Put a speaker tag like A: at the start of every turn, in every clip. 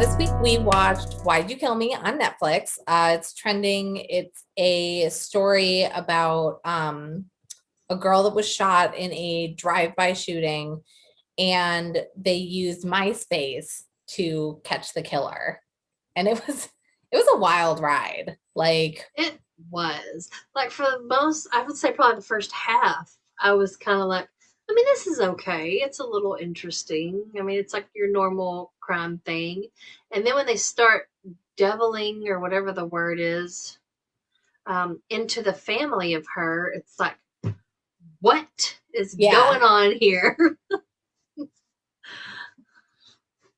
A: This week we watched Why'd You Kill Me on Netflix. It's trending. It's a story about a girl that was shot in a drive-by shooting, and they used MySpace to catch the killer. And it was a wild ride. Like,
B: It was. Like for the most, I would say probably the first half, I was kind of like, I mean, this is okay. It's a little interesting. I mean, it's like your normal crime thing. And then when they start deviling or whatever the word is, into the family of her, it's like, what is
A: yeah,
B: going on here?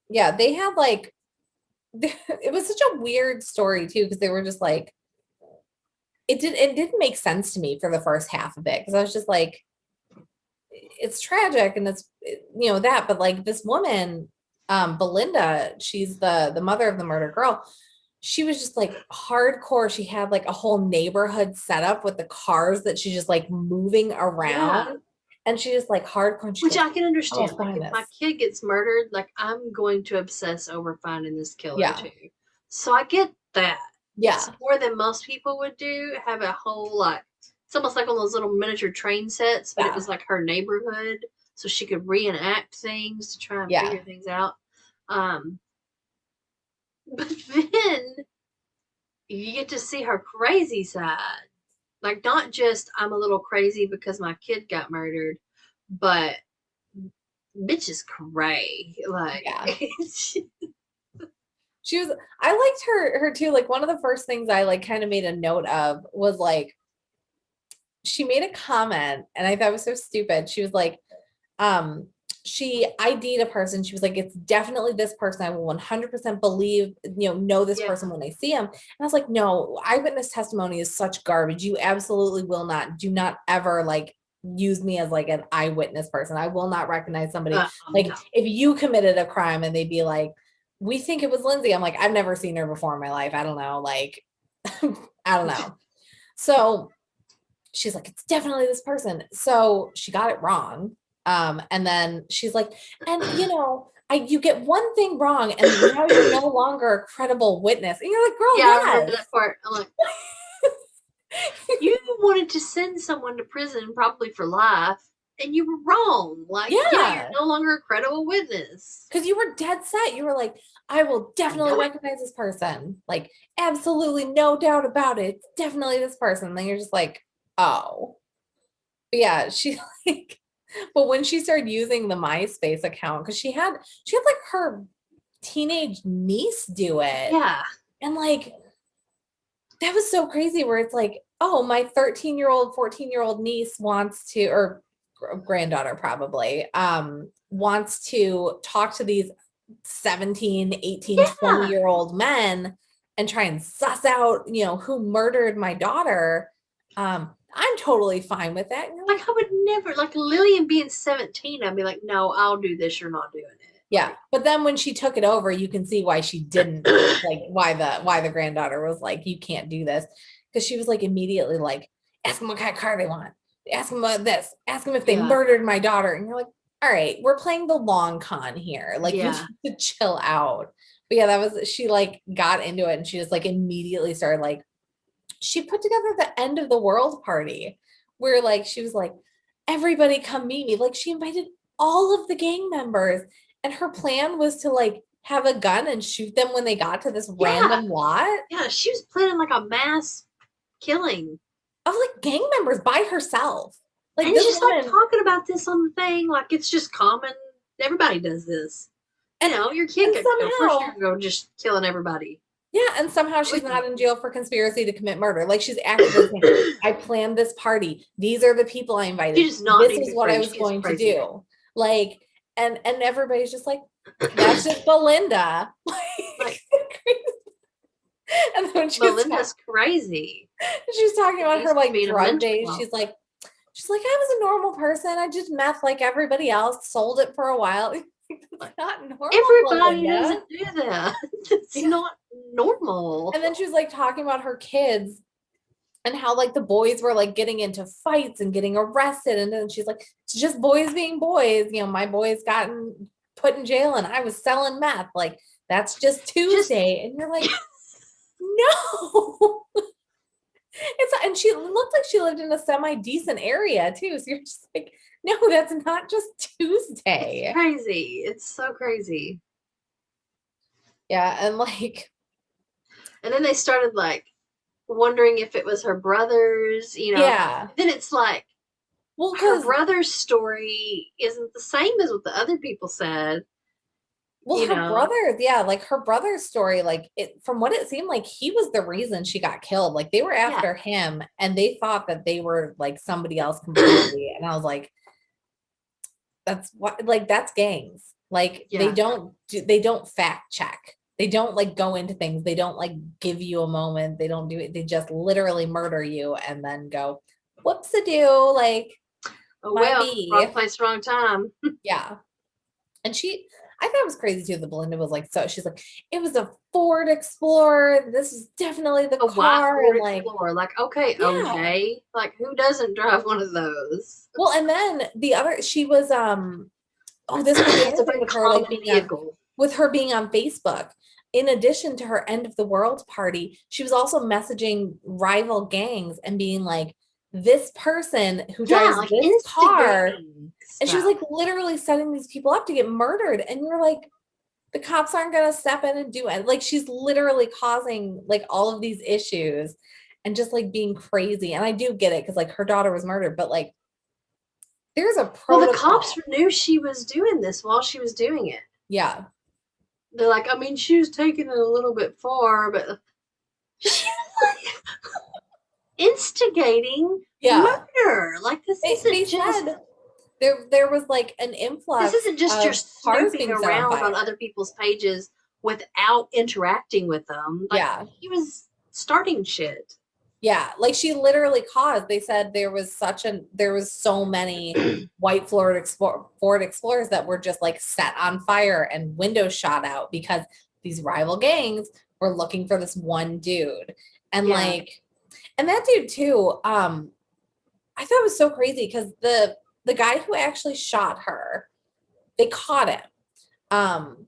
A: yeah, they had like it was such a weird story too, because they were just like it didn't make sense to me for the first half of it, because I was just like, it's tragic and it's that, but like this woman, Belinda, she's the mother of the murdered girl. She was just like hardcore. She had like a whole neighborhood set up with the cars that she's just like moving
B: Yeah.
A: around, and she just like hardcore, and she
B: Which
A: goes,
B: I can
A: I will
B: understand. Like,
A: find
B: if my
A: this.
B: kid gets murdered, like, I'm going to obsess over finding this killer
A: Yeah,
B: too. So I get that. It's
A: yeah,
B: more than most people would do. Have a whole, like, it's almost like on those little miniature train sets, but it
A: yeah,
B: was like her neighborhood. So she could reenact things to try and
A: yeah.
B: figure things out. Um, but then you get to see her crazy side. Like, not just I'm a little crazy because my kid got murdered, but bitch is cray. Like,
A: Yeah. She was, I liked her too. Like, one of the first things I like kind of made a note of was like, she made a comment, and I thought it was so stupid. She was like, um, she ID'd a person. She was like, it's definitely this person. I will 100% believe, know this
B: yeah.
A: person when I see him. And I was like, no, eyewitness testimony is such garbage. You absolutely will not, do not ever like use me as like an eyewitness person. I will not recognize somebody. Like,
B: No.
A: if you committed a crime and they'd be like, we think it was Lindsay. I'm like, I've never seen her before in my life. I don't know. Like, I don't know. So she's like, it's definitely this person. So she got it wrong. And then she's like, and you get one thing wrong, and now you're no longer a credible witness. And you're like, girl,
B: Yeah, I remember
A: yes.
B: that part. I'm like, you wanted to send someone to prison probably for life, and you were wrong. Like, yeah, you're
A: Yeah.
B: no longer a credible witness.
A: Because you were dead set. You were like, I will
B: I
A: definitely
B: know it.
A: recognize this person. Like, absolutely no doubt about it. It's definitely this person. And then you're just like, oh. But yeah, she like, but when she started using the MySpace account, because she had like her teenage niece do it.
B: Yeah.
A: And like, that was so crazy, where it's like, oh, my 13-year-old, 14-year-old niece wants to, or granddaughter probably, wants to talk to these 17, 18, 20
B: Yeah.
A: year old men and try and suss out, who murdered my daughter. I'm totally fine with that. And you're
B: Like,
A: like,
B: I would never, like, Lillian being 17, I'd be like, no, I'll do this. You're not doing it.
A: yeah. But then when she took it over, you can see why she didn't,
B: Like,
A: like, why the granddaughter was like, you can't do this. Because she was like immediately like, ask them what kind of car they want. Ask them about this. Ask them if they
B: yeah.
A: murdered my daughter. And you're like, all right, we're playing the long con here. Like, you
B: Yeah.
A: need to chill out. But yeah, she like got into it, and she just like immediately started like, she put together the end of the world party, where like she was like, everybody come meet me. Like, she invited all of the gang members, and her plan was to like have a gun and shoot them when they got to this
B: Yeah.
A: random lot
B: Yeah. She was planning like a mass killing.
A: of like gang members by herself. Like,
B: And
A: this
B: just like
A: woman,
B: talking about this on the thing, like it's just common. Everybody does this. You
A: and
B: know, your kid
A: and
B: got killed. Of course, you're
A: somehow,
B: gonna go just killing everybody.
A: yeah, and somehow she's
B: With
A: not in
B: you.
A: jail for conspiracy to commit murder. Like, she's actively saying, I planned this party. These are the people I
B: She
A: invited.
B: does not
A: This
B: need to
A: is
B: be
A: what I
B: free.
A: was
B: She is
A: going to
B: crazy.
A: do. Like, and everybody's just like, that's just Belinda.
B: Like,
A: And then when
B: Melinda's crazy.
A: she's talking
B: She
A: about her
B: needs to
A: like
B: be in a
A: drug
B: mental
A: days,
B: health.
A: she's like, I was a normal person. I just meth like everybody else, sold it for a while. It's
B: Like,
A: not normal,
B: everybody
A: Belinda.
B: doesn't do that. It's
A: Yeah.
B: not normal.
A: And then she was like talking about her kids and how like the boys were like getting into fights and getting arrested. And then she's like, it's just boys being boys. My boys gotten put in jail and I was selling meth. Like, That's just
B: Just
A: Tuesday. And you're like, no. And she looked like she lived in a semi-decent area too. So you're just like, no, that's not just
B: it's
A: Tuesday.
B: crazy. It's so crazy.
A: Yeah, and like,
B: And then they started like wondering if it was her brother's,
A: yeah.
B: Then it's like
A: Well,
B: her
A: because
B: brother's story isn't the same as what the other people said,
A: well,
B: you
A: her
B: know.
A: brother, yeah, like her brother's story, like it from what it seemed like he was the reason she got killed. Like they were
B: Yeah.
A: after him and they thought that they were like somebody else completely. And I was like, that's what like that's gangs. Like
B: Yeah.
A: they don't fact check. They don't like go into things. They don't like give you a moment. They don't do it. They just literally murder you and then go, whoops a do, like
B: Oh
A: my
B: well, wrong
A: B.
B: place, wrong time.
A: Yeah. And I thought it was crazy too that Belinda was like, so she's like, it was a Ford Explorer. This is definitely the
B: A white
A: car.
B: Ford
A: And like,
B: Explorer. Like, okay,
A: yeah.
B: OJ. Like, who doesn't drive one of those?
A: Well, and then the other, she was, oh, this was the
B: It's
A: other
B: a
A: thing
B: very
A: with her, like
B: common
A: being on,
B: vehicle.
A: with her being on Facebook. In addition to her end of the world party, she was also messaging rival gangs and being like, this person who
B: Yeah,
A: drives
B: like
A: this car.
B: instigating
A: And she was
B: stuff.
A: like literally setting these people up to get murdered. And you're like, the cops aren't going to step in and do it. Like she's literally causing like all of these issues and just like being crazy. And I do get it because like her daughter was murdered, but like there's a
B: Well, the cops
A: protocol.
B: knew she was doing this while she was doing it.
A: Yeah.
B: They're like, I mean, she was taking it a little bit far, but she was like instigating
A: Yeah.
B: murder. Like
A: They said there was like an
B: this
A: influx
B: isn't just your
A: of cars
B: snooping
A: being set on
B: around on
A: fire.
B: other people's pages without interacting with them. Like
A: Yeah.
B: he was starting shit.
A: Yeah. Like she literally caused, they said there was so many white Ford Explorers that were just like set on fire and windows shot out because these rival gangs were looking for this one dude. And
B: Yeah.
A: like, and that dude too, I thought it was so crazy because the guy who actually shot her, they caught him. Um,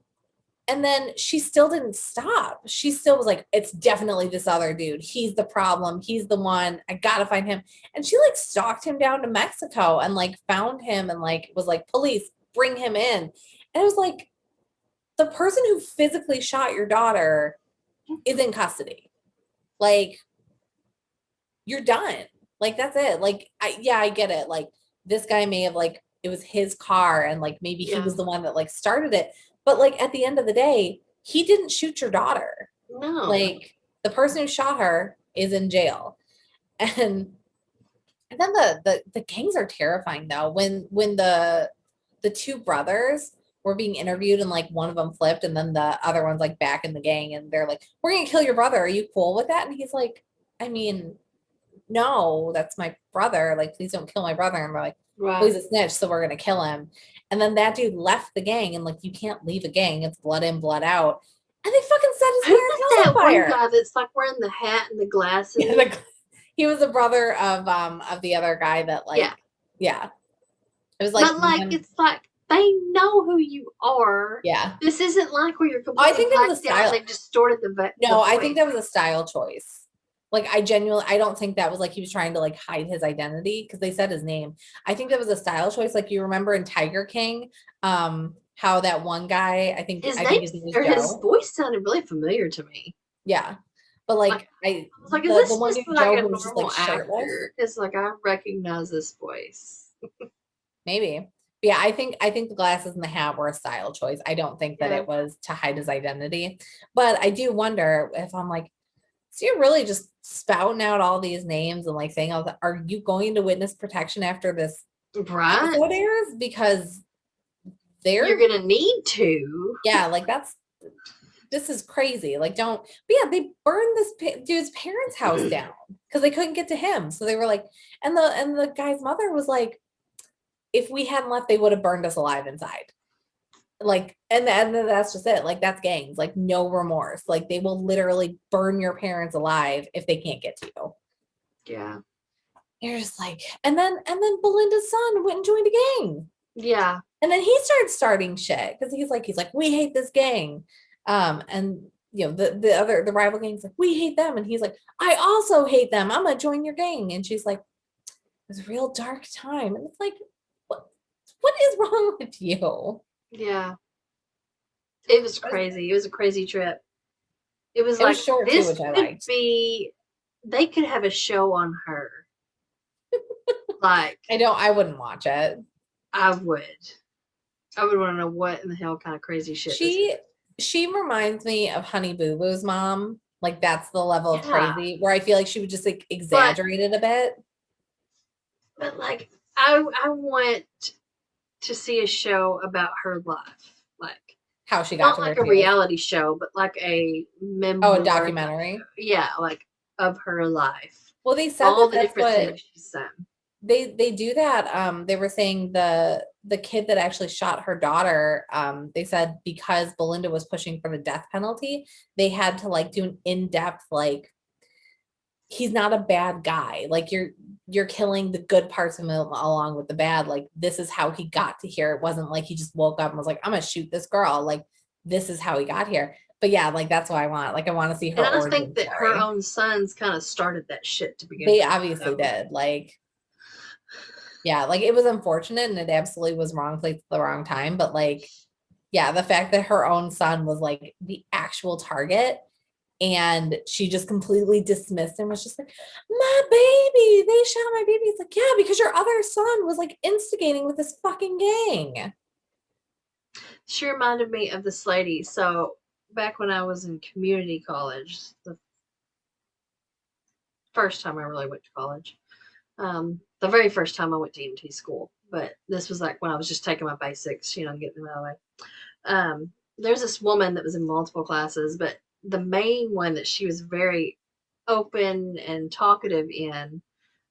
A: and then she still didn't stop. She still was like, it's definitely this other dude. He's the problem. He's the one. I gotta find him. And she like stalked him down to Mexico and like found him and like was like, police, bring him in. And it was like, the person who physically shot your daughter is in custody. Like, you're done. Like, that's it. Like, I get it. Like, this guy may have like, it was his car and like maybe he
B: Yeah.
A: was the one that like started it. But like at the end of the day, he didn't shoot your daughter.
B: No.
A: Like the person who shot her is in jail. And then the gangs are terrifying though. When the two brothers were being interviewed and like one of them flipped and then the other one's like back in the gang and they're like, we're gonna kill your brother. Are you cool with that? And he's like, I mean, no, that's my brother. Like, please don't kill my brother. And we're like, well,
B: Right.
A: he's a snitch, so we're gonna kill him. And then that dude left the gang, and like, you can't leave a gang. It's blood in, blood out. And they fucking set his
B: Who
A: parents'
B: was
A: house on
B: that one
A: fire.
B: guy that's like wearing the hat and the
A: Yeah,
B: glasses?
A: he was a brother of the other guy that
B: Yeah.
A: like, yeah, it was like
B: But like
A: one,
B: it's like they know who you are.
A: yeah.
B: This isn't like where you're
A: I
B: completely
A: think that was a
B: blacked out and
A: style.
B: they've distorted the
A: No, I think
B: voice.
A: that was a style choice. Like I don't think that was like he was trying to like hide his identity because they said his name. I think that was a style choice. Like you remember in Tiger King, how that one guy,
B: His
A: I
B: name
A: think his name was
B: or his
A: Joe.
B: voice sounded really familiar to me.
A: Yeah. But
B: Like
A: like
B: I was like, is
A: the
B: this
A: one
B: just
A: dude
B: like
A: Joe
B: a
A: who was just like
B: normal
A: shirtless,
B: actor? Because like I recognize this voice.
A: maybe. But yeah, I think the glasses and the hat were a style choice. I don't think that
B: Yeah.
A: it was to hide his identity. But I do wonder if I'm like, so you're really just spouting out all these names and like saying all that. Are you going to witness protection after this
B: Right?
A: episode airs? Because
B: You're
A: they're,
B: gonna need to.
A: yeah, like this is crazy. Like, don't, but yeah, they burned this dude's parents' house down because they couldn't get to him. So they were like, and the guy's mother was like, if we hadn't left, they would have burned us alive inside. Like, and then that's just it. Like, that's gangs. Like, no remorse. Like, they will literally burn your parents alive if they can't get to you.
B: Yeah.
A: You're just like, and then Belinda's son went and joined a gang.
B: Yeah.
A: And then he started starting shit because he's like, we hate this gang. And the rival gang's like, we hate them. And he's like, I also hate them. I'm gonna join your gang. And she's like, it was a real dark time. And it's like, what is wrong with you?
B: Yeah. It was crazy. It was a crazy trip. It was
A: It was
B: like,
A: short too,
B: this
A: which I
B: could
A: liked.
B: be, they could have a show on her. Like,
A: I wouldn't watch it.
B: I would. I would want to know what in the hell kind of crazy shit this
A: She
B: is.
A: she reminds me of Honey Boo Boo's mom. Like that's the level of
B: Yeah.
A: crazy where I feel like she would just like
B: But,
A: exaggerate it a bit.
B: like, I want to see a show about her life. Like,
A: How she got
B: not
A: to where
B: like a
A: she is.
B: reality show, but like a
A: Oh, a
B: memoir.
A: documentary.
B: Yeah, like of her life.
A: Well, they said
B: All
A: that
B: the
A: that's
B: different
A: what
B: things she's done.
A: they do that. They were saying the kid that actually shot her daughter, they said because Belinda was pushing for the death penalty, they had to like do an in-depth like he's not a bad guy. Like you're killing the good parts of him along with the bad. Like this is how he got to here. It wasn't like he just woke up and was like, I'm gonna shoot this girl. Like this is how he got here. But yeah, like that's what I want. Like I want to see her
B: And I think
A: origin
B: that her
A: story.
B: own sons kind of started that shit to begin
A: They
B: with.
A: obviously
B: So.
A: did. Like, yeah, like it was unfortunate and it absolutely was wrong place at the wrong time. But like, yeah, the fact that her own son was like the actual target and she just completely dismissed him was just like, my baby, they shot my baby. It's like, yeah, because your other son was like instigating with this fucking gang.
B: She reminded me of this lady. So back when I was in community college, the first time I really went to college, the very first time I went to EMT school, but this was like when I was just taking my basics, getting them out of the way. There's this woman that was in multiple classes, but the main one that she was very open and talkative in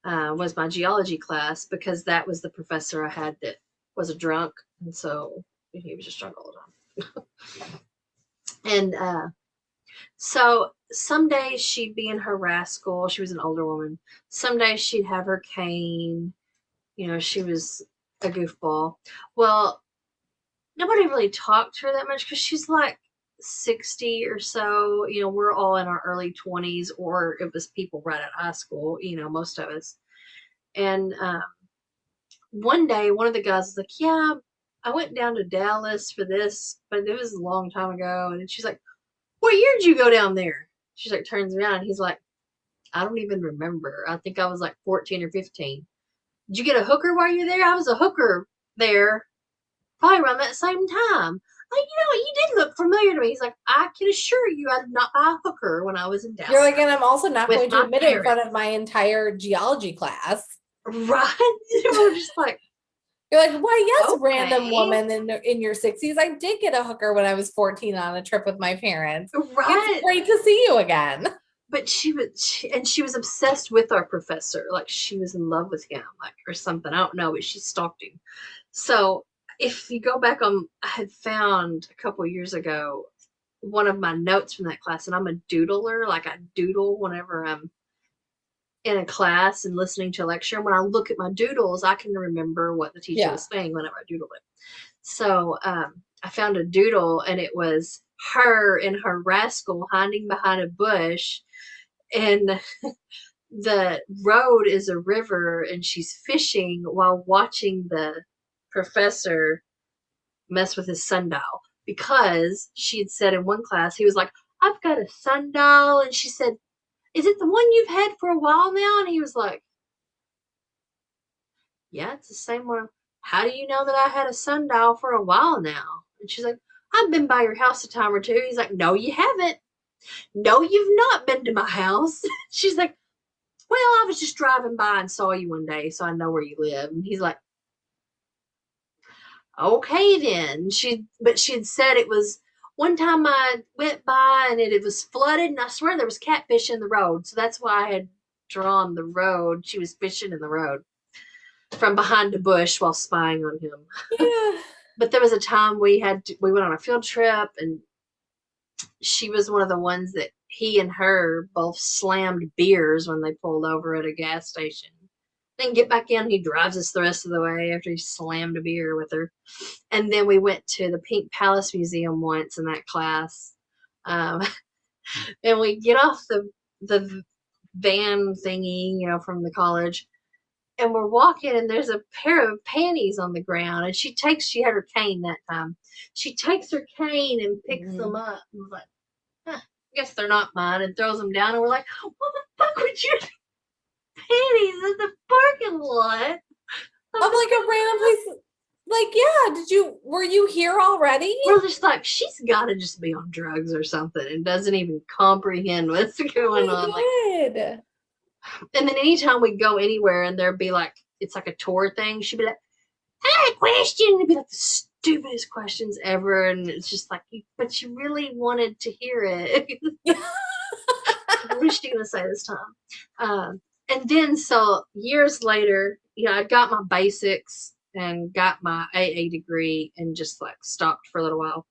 B: was my geology class because that was the professor I had that was a drunk, and so he was just drunk all the time. And so some days she'd be in her rascal. She was an older woman. Some days she'd have her cane. She was a goofball. Well, nobody really talked to her that much because she's like 60 or so. We're all in our early 20s, or it was people right out of high school, most of us. And one day, one of the guys was like, yeah, I went down to Dallas for this, but it was a long time ago. And she's like, what year did you go down there? She's like, turns around and he's like, I don't even remember. I think I was like 14 or 15. Did you get a hooker while you were there? I was a hooker there probably around that same time. Like, you did look familiar to me. He's like, I can assure you I did not buy a hooker when I was in
A: You're
B: Dallas
A: like, and I'm also not
B: with
A: going to
B: my
A: admit it in front
B: parents.
A: of my entire geology class.
B: Right? We're just like,
A: You're like, why, yes, random
B: okay.
A: woman in your 60s. I did get a hooker when I was 14 on a trip with my parents. It's
B: Right.
A: great to see you again.
B: But she was obsessed with our professor. Like, she was in love with him, like, or something. I don't know, but she stalked him. So if you go back on, I had found a couple years ago one of my notes from that class, and I'm a doodler. Like, I doodle whenever I'm in a class and listening to a lecture. And when I look at my doodles, I can remember what the teacher
A: Yeah.
B: was saying whenever I doodled it. So I found a doodle, and it was her in her rascal hiding behind a bush, and the road is a river, and she's fishing while watching the professor mess with his sundial, because she had said in one class, he was like, I've got a sundial, and she said, is it the one you've had for a while now? And he was like, yeah, it's the same one. How do you know that I had a sundial for a while now? And she's like, I've been by your house a time or two. He's like, no, you haven't. No, you've not been to my house. She's like, well, I was just driving by and saw you one day, so I know where you live. And he's like, okay then. But she had said it was one time I went by and it was flooded, and I swear there was catfish in the road. So that's why I had drawn the road. She was fishing in the road from behind a bush while spying on him.
A: Yeah.
B: But there was a time we went on a field trip, and she was one of the ones that he and her both slammed beers when they pulled over at a gas station. Then get back in, he drives us the rest of the way after he slammed a beer with her. And then we went to the Pink Palace Museum once in that class. Um, and we get off the van thingy, from the college, and we're walking, and there's a pair of panties on the ground, and she had her cane that time. She takes her cane and picks them
A: Mhm.
B: up, and was like, huh, I guess they're not mine, and throws them down, and we're like, what the fuck would you panties in the parking lot of
A: I'm
B: the
A: like a random place. Like, yeah, were you here already?
B: we're just like, she's got to just be on drugs or something and doesn't even comprehend what's going on. Like,
A: Oh my God.
B: and then anytime we go anywhere and there'd be like, it's like a tour thing, she'd be like, I had a question. And it'd be like the stupidest questions ever. And it's just like, but you really wanted to hear it. What is she going to say this time? And then, so years later, I got my basics and got my AA degree and just like stopped for a little while.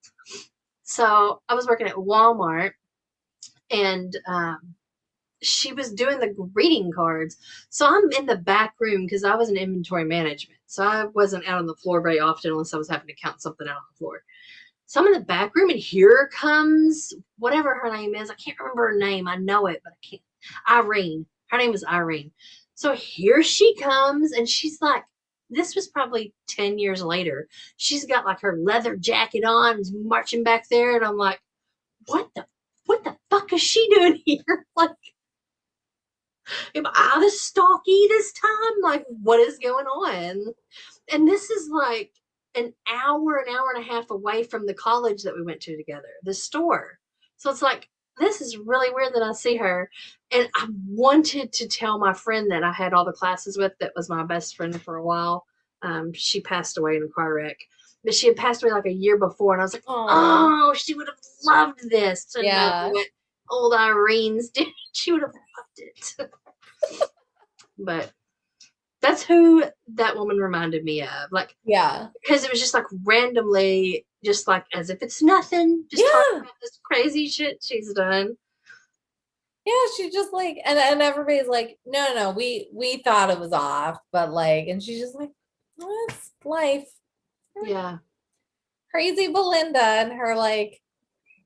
B: So I was working at Walmart, and she was doing the greeting cards. So I'm in the back room because I was in inventory management. So I wasn't out on the floor very often unless I was having to count something out on the floor. So I'm in the back room, and here comes whatever her name is. I can't remember her name. I know it, but I can't. Irene. Her name is Irene. So here she comes, and she's like, this was probably 10 years later. She's got like her leather jacket on, is marching back there, and I'm like, what the fuck is she doing here? Like, am I the stalky this time? Like, what is going on? And this is like an hour and a half away from the college that we went to together, the store. So it's like, this is really weird that I see her. And I wanted to tell my friend that I had all the classes with, that was my best friend for a while. She passed away in a car wreck, but she had passed away like a year before. And I was like,
A: Oh,
B: oh, she would have loved this to know
A: yeah.
B: what old Irene's did. She would have loved it. But that's who that woman reminded me of. Like,
A: Yeah.
B: because it was just like randomly, just like as if it's nothing, just talking
A: Yeah.
B: about this crazy shit she's done.
A: Yeah, she just like and everybody's like, no, we thought it was off, but like, and she's just like, oh, it's life.
B: Yeah.
A: Crazy Belinda and her like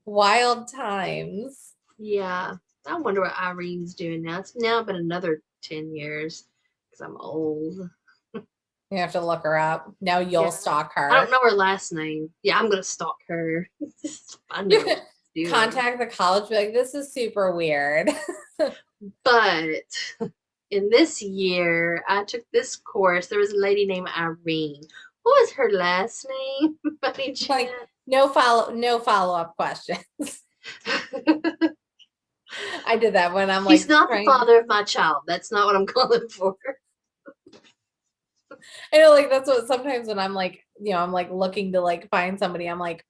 A: wild times.
B: Yeah. I wonder what Irene's doing now. It's now been another 10 years because I'm old.
A: You have to look her up. Now you'll
B: Yeah.
A: stalk
B: I don't
A: her.
B: know her last name. Yeah, I'm going to stalk her. I know
A: You
B: what
A: could
B: she's doing.
A: contact the college, be like, this is super weird.
B: But in this year, I took this course. There was a lady named Irene. What was her last name? By any
A: Like,
B: chance?
A: no follow-up questions. I did that when I'm
B: He's
A: like
B: not the
A: trying.
B: father of my child. That's not what I'm calling for.
A: I know, like that's what sometimes when I'm like, I'm like looking to like find somebody, I'm like,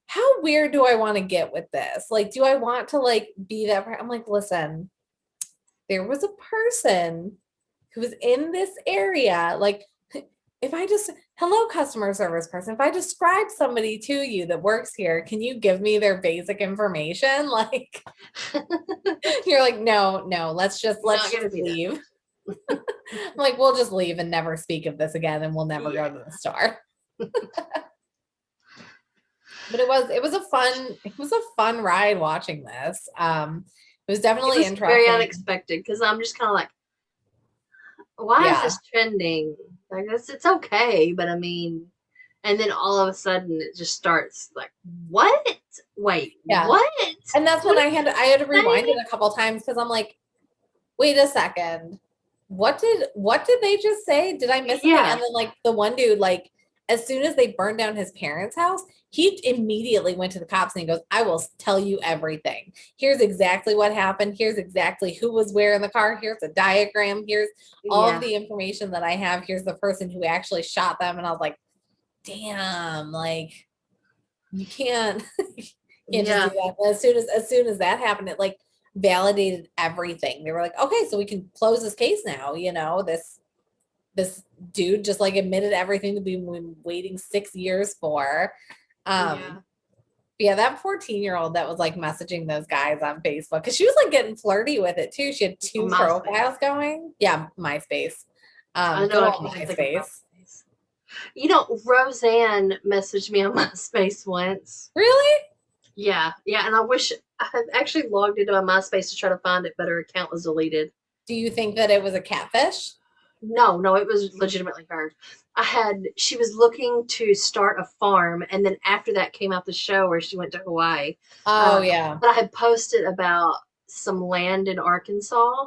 A: how weird do I want to get with this? Like, do I want to like be that I'm like, listen, there was a person who was in this area. Like, if I just, hello, customer service person, if I describe somebody to you that works here, can you give me their basic information? Like, you're like, no, let's
B: Not gonna
A: just
B: do that.
A: leave. I'm like, we'll just leave and never speak of this again, and we'll never
B: Yeah.
A: go to the store. But it was a fun ride watching this. It was
B: It
A: definitely
B: was very
A: interesting.
B: unexpected because I'm just kind of like, why is
A: Yeah.
B: this trending? Like, it's okay, but I mean, and then all of a sudden it just starts like, what? Wait,
A: Yeah.
B: what?
A: And that's when
B: What
A: I had to
B: are you
A: rewind it a couple times because I'm like, wait a second. What did they just say? Did I miss
B: saying?
A: something? And
B: Yeah,
A: then like the one dude, like as soon as they burned down his parents' house, he immediately went to the cops and he goes, I will tell you everything. Here's exactly what happened. Here's exactly who was where in the car. Here's a diagram. Here's all of
B: yeah,
A: the information that I have. Here's the person who actually shot them. And I was like, damn, like you can't can't just do
B: yeah,
A: that. But as soon as that happened, it like validated everything. They were like, okay, so we can close this case now. This dude just like admitted everything that we've been waiting 6 years for.
B: yeah.
A: Yeah, that 14-year-old that was like messaging those guys on Facebook because she was like getting flirty with it too. She had
B: On
A: two
B: MySpace.
A: profiles going. Yeah, MySpace.
B: I know
A: Good
B: I
A: old
B: keep thinking of
A: MySpace.
B: MySpace. Roseanne messaged me on MySpace once.
A: Really?
B: Yeah, yeah, and I wish I had actually logged into my MySpace to try to find it, but her account was deleted.
A: Do you think that it was a catfish?
B: No, no, it was legitimately her. She was looking to start a farm, and then after that came out the show where she went to Hawaii.
A: Oh yeah.
B: But I had posted about some land in Arkansas,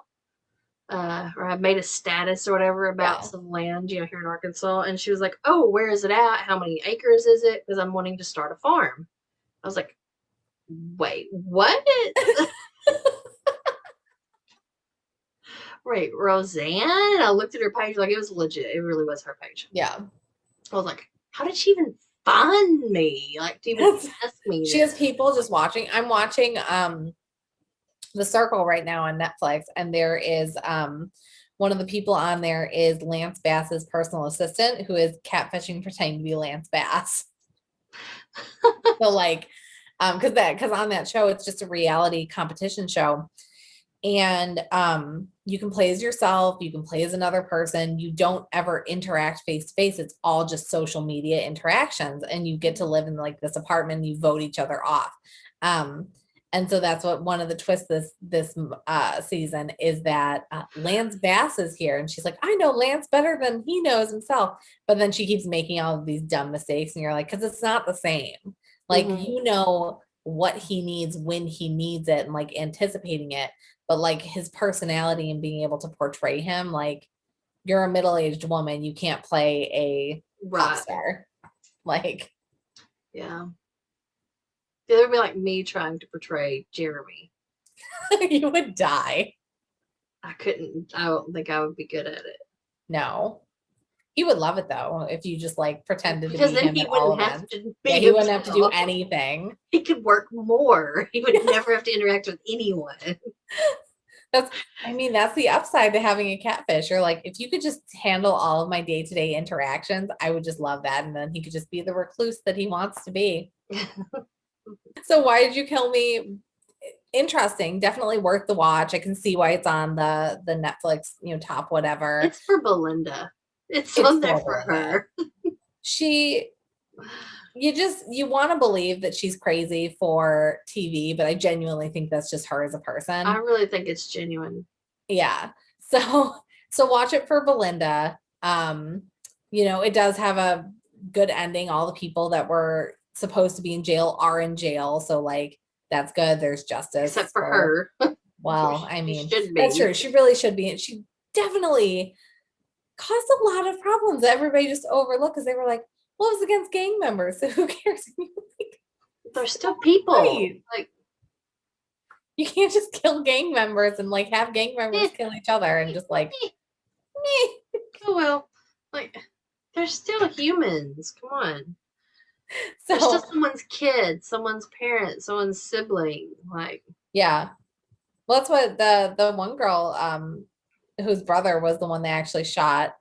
B: or I made a status or whatever about
A: Yeah.
B: some land, here in Arkansas. And she was like, "Oh, where is it at? How many acres is it? Because I'm wanting to start a farm." I was like, "Wait, what?" Right, Roseanne. And I looked at her page, like it was legit. It really was her page.
A: Yeah.
B: I was like, how did she even find me? Like, to even ask me
A: She has
B: this?
A: people just watching. I'm watching The Circle right now on Netflix, and there is one of the people on there is Lance Bass's personal assistant who is catfishing pretending to be Lance Bass. So like because on that show it's just a reality competition show, and you can play as yourself, you can play as another person, you don't ever interact face to face, it's all just social media interactions, and you get to live in like this apartment and you vote each other off. um and so that's what one of the twists this season is, that Lance Bass is here, and she's like, I know Lance better than he knows himself, but then she keeps making all of these dumb mistakes, and you're like, because it's not the same. Like,
B: Mm-hmm.
A: what he needs when he needs it and like anticipating it, but like his personality and being able to portray him, like, you're a middle-aged woman, you can't play a pop
B: Right.
A: star. Like,
B: Yeah. It would be like me trying to portray Jeremy.
A: you would die.
B: I couldn't. I don't think I would be good at it.
A: No, he would love it though if you just like pretended to
B: Because
A: be
B: then
A: him
B: he
A: at all
B: wouldn't have
A: events.
B: to
A: Yeah,
B: be
A: he wouldn't have to do
B: himself.
A: anything.
B: He could work more. He would never have to interact with anyone.
A: That's, I mean, that's the upside to having a catfish. You're like, if you could just handle all of my day-to-day interactions, I would just love that. And then he could just be the recluse that he wants to be. So why did you kill me? Interesting. Definitely worth the watch. I can see why it's on the Netflix, top whatever.
B: It's for Belinda. It's
A: It's
B: on there
A: for
B: for
A: Belinda.
B: her.
A: She you want to believe that she's crazy for TV, but I genuinely think that's just her as a
B: I
A: person.
B: really think it's genuine.
A: Yeah. So so watch it for Belinda. It does have a good ending. All the people that were supposed to be in jail are in jail. So like that's good. There's
B: Except
A: justice
B: for
A: for,
B: her.
A: well, I
B: She
A: mean,
B: should
A: that's
B: be.
A: true. She really should be. And she definitely caused a lot of problems that everybody just overlooked because they were like, well, it was against gang members. So who cares?
B: They're still people.
A: Right.
B: Like,
A: You can't just kill gang members and like have gang members
B: eh,
A: kill each other and just like,
B: eh,
A: meh.
B: oh well. Like, they're still humans. Come on. They're still
A: So
B: someone's kid, someone's parent, someone's sibling. Like,
A: yeah. Well, that's what the one girl whose brother was the one that actually shot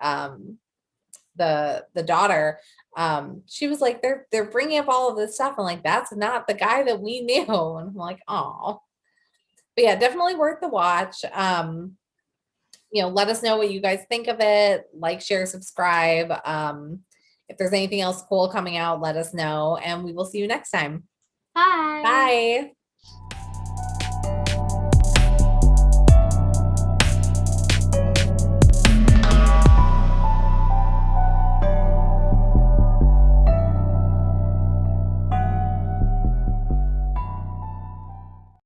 A: the daughter. She was like, they're bringing up all of this stuff, and like that's not the guy that we knew. And I'm like, oh. But yeah, definitely worth the watch. Let us know what you guys think of it. Like, share, subscribe. If there's anything else cool coming out, let us know, and we will see you next time.
B: bye.
A: Bye.